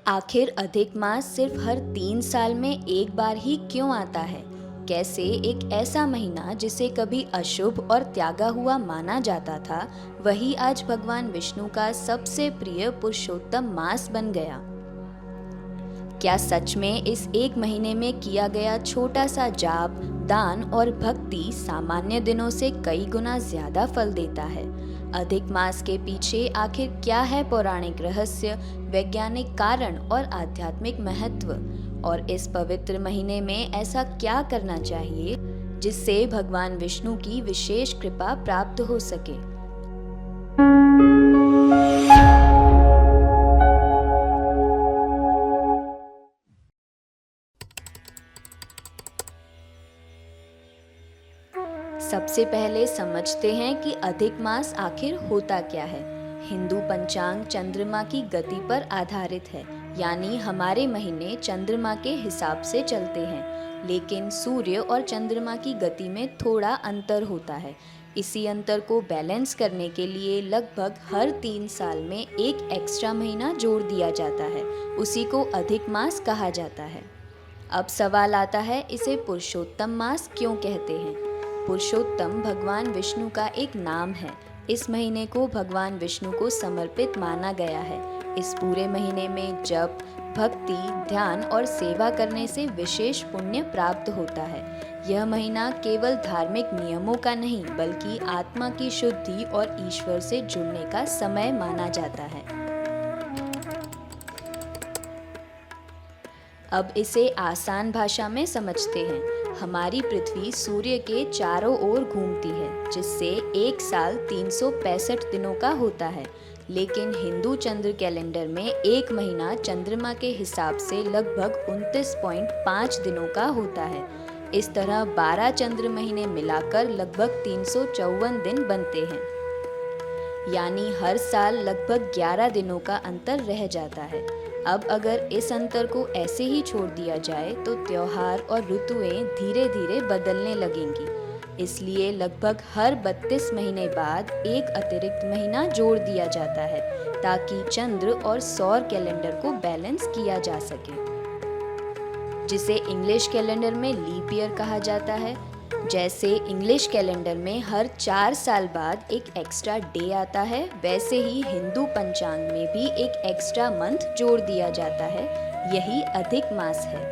आखिर अधिक मास सिर्फ हर 3 साल में एक बार ही क्यों आता है? कैसे एक ऐसा महीना जिसे कभी अशुभ और त्यागा हुआ माना जाता था, वही आज भगवान विष्णु का सबसे प्रिय पुरुषोत्तम मास बन गया? क्या सच में इस एक महीने में किया गया छोटा सा जाप, दान और भक्ति सामान्य दिनों से कई गुना ज्यादा फल देता है? अधिक मास के पीछे आखिर क्या है पौराणिक रहस्य, वैज्ञानिक कारण और आध्यात्मिक महत्व? और इस पवित्र महीने में ऐसा क्या करना चाहिए जिससे भगवान विष्णु की विशेष कृपा प्राप्त हो सके? सबसे पहले समझते हैं कि अधिक मास आखिर होता क्या है। हिंदू पंचांग चंद्रमा की गति पर आधारित है, यानी हमारे महीने चंद्रमा के हिसाब से चलते हैं, लेकिन सूर्य और चंद्रमा की गति में थोड़ा अंतर होता है। इसी अंतर को बैलेंस करने के लिए लगभग हर 3 साल में एक एक्स्ट्रा महीना जोड़ दिया जाता है। उसी को अधिक मास कहा जाता है। अब सवाल आता है, इसे पुरुषोत्तम मास क्यों कहते हैं? पुरुषोत्तम भगवान विष्णु का एक नाम है। इस महीने को भगवान विष्णु को समर्पित माना गया है। इस पूरे महीने में जप, भक्ति, ध्यान और सेवा करने से विशेष पुण्य प्राप्त होता है। यह महीना केवल धार्मिक नियमों का नहीं, बल्कि आत्मा की शुद्धि और ईश्वर से जुड़ने का समय माना जाता है। अब इसे आसान भाषा में समझते हैं। हमारी पृथ्वी सूर्य के चारों ओर घूमती है, जिससे एक साल 365 दिनों का होता है। लेकिन हिंदू चंद्र कैलेंडर में एक महीना चंद्रमा के हिसाब से लगभग 29.5 दिनों का होता है। इस तरह 12 चंद्र महीने मिलाकर लगभग 354 दिन बनते हैं, यानी हर साल लगभग 11 दिनों का अंतर रह जाता है। अब अगर इस अंतर को ऐसे ही छोड़ दिया जाए तो त्योहार और ऋतुएं धीरे धीरे बदलने लगेंगी। इसलिए लगभग हर 32 महीने बाद एक अतिरिक्त महीना जोड़ दिया जाता है, ताकि चंद्र और सौर कैलेंडर को बैलेंस किया जा सके, जिसे इंग्लिश कैलेंडर में लीप ईयर कहा जाता है। जैसे इंग्लिश कैलेंडर में हर 4 साल बाद एक एक्स्ट्रा डे आता है, वैसे ही हिंदू पंचांग में भी एक एक्स्ट्रा मंथ जोड़ दिया जाता है। यही अधिक मास है।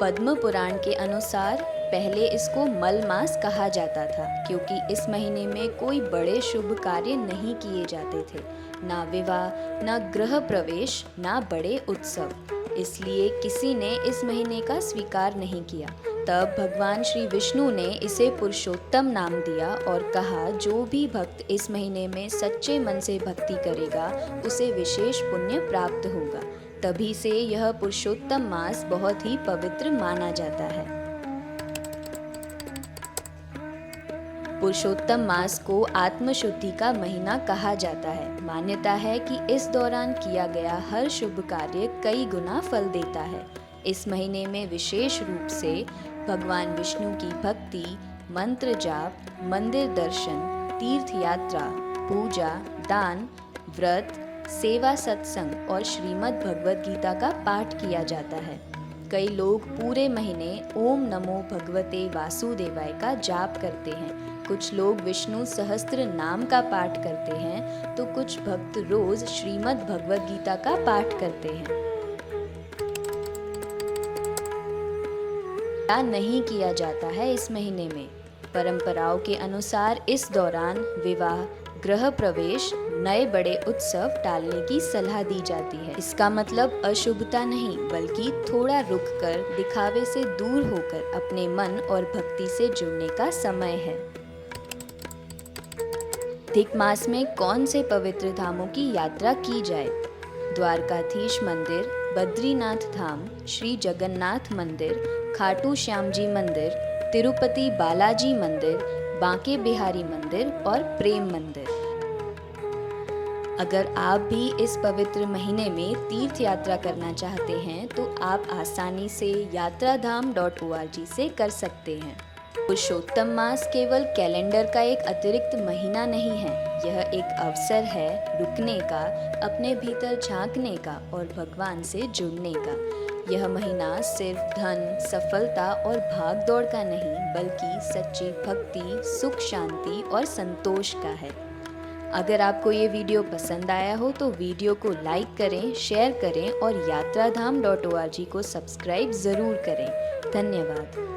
पद्म पुराण के अनुसार पहले इसको मल मास कहा जाता था, क्योंकि इस महीने में कोई बड़े शुभ कार्य नहीं किए जाते थे, ना विवाह, ना गृह प्रवेश, ना बड़े उत्सव। इसलिए किसी ने इस महीने का स्वीकार नहीं किया। तब भगवान श्री विष्णु ने इसे पुरुषोत्तम नाम दिया और कहा, जो भी भक्त इस महीने में सच्चे मन से भक्ति करेगा उसे विशेष पुण्य प्राप्त होगा। तभी से यह पुरुषोत्तम मास बहुत ही पवित्र माना जाता है। पुरुषोत्तम मास को आत्मशुद्धि का महीना कहा जाता है। मान्यता है कि इस दौरान किया गया हर शुभ कार्य कई गुना फल देता है। इस महीने में विशेष रूप से भगवान विष्णु की भक्ति, मंत्र जाप, मंदिर दर्शन, तीर्थ यात्रा, पूजा, दान, व्रत, सेवा, सत्संग और श्रीमद् भगवद गीता का पाठ किया जाता है। कई लोग पूरे महीने ओम नमो भगवते वासुदेवाय का जाप करते हैं। कुछ लोग विष्णु सहस्त्र नाम का पाठ करते हैं, तो कुछ भक्त रोज श्रीमद् भगवद गीता का पाठ करते हैं। क्या नहीं किया जाता है इस महीने में? परंपराओं के अनुसार इस दौरान विवाह, गृह प्रवेश, नए बड़े उत्सव टालने की सलाह दी जाती है। इसका मतलब अशुभता नहीं, बल्कि थोड़ा रुककर, दिखावे से दूर होकर अपने मन और भक्ति से जुड़ने का समय है। अधिक मास में कौन से पवित्र धामों की यात्रा की जाए? द्वारकाधीश मंदिर, बद्रीनाथ धाम, श्री जगन्नाथ मंदिर, खाटू श्याम जी मंदिर, तिरुपति बालाजी मंदिर, बांके बिहारी मंदिर और प्रेम मंदिर। अगर आप भी इस पवित्र महीने में तीर्थ यात्रा करना चाहते हैं तो आप आसानी से yatraधाम.org से कर सकते हैं। पुरुषोत्तम मास केवल कैलेंडर का एक अतिरिक्त महीना नहीं है, यह एक अवसर है रुकने का, अपने भीतर झांकने का और भगवान से जुड़ने का। यह महीना सिर्फ धन, सफलता और भाग दौड़ का नहीं, बल्कि सच्ची भक्ति, सुख, शांति और संतोष का है। अगर आपको ये वीडियो पसंद आया हो तो वीडियो को लाइक करें, शेयर करें और यात्राधाम.org को सब्सक्राइब ज़रूर करें। धन्यवाद।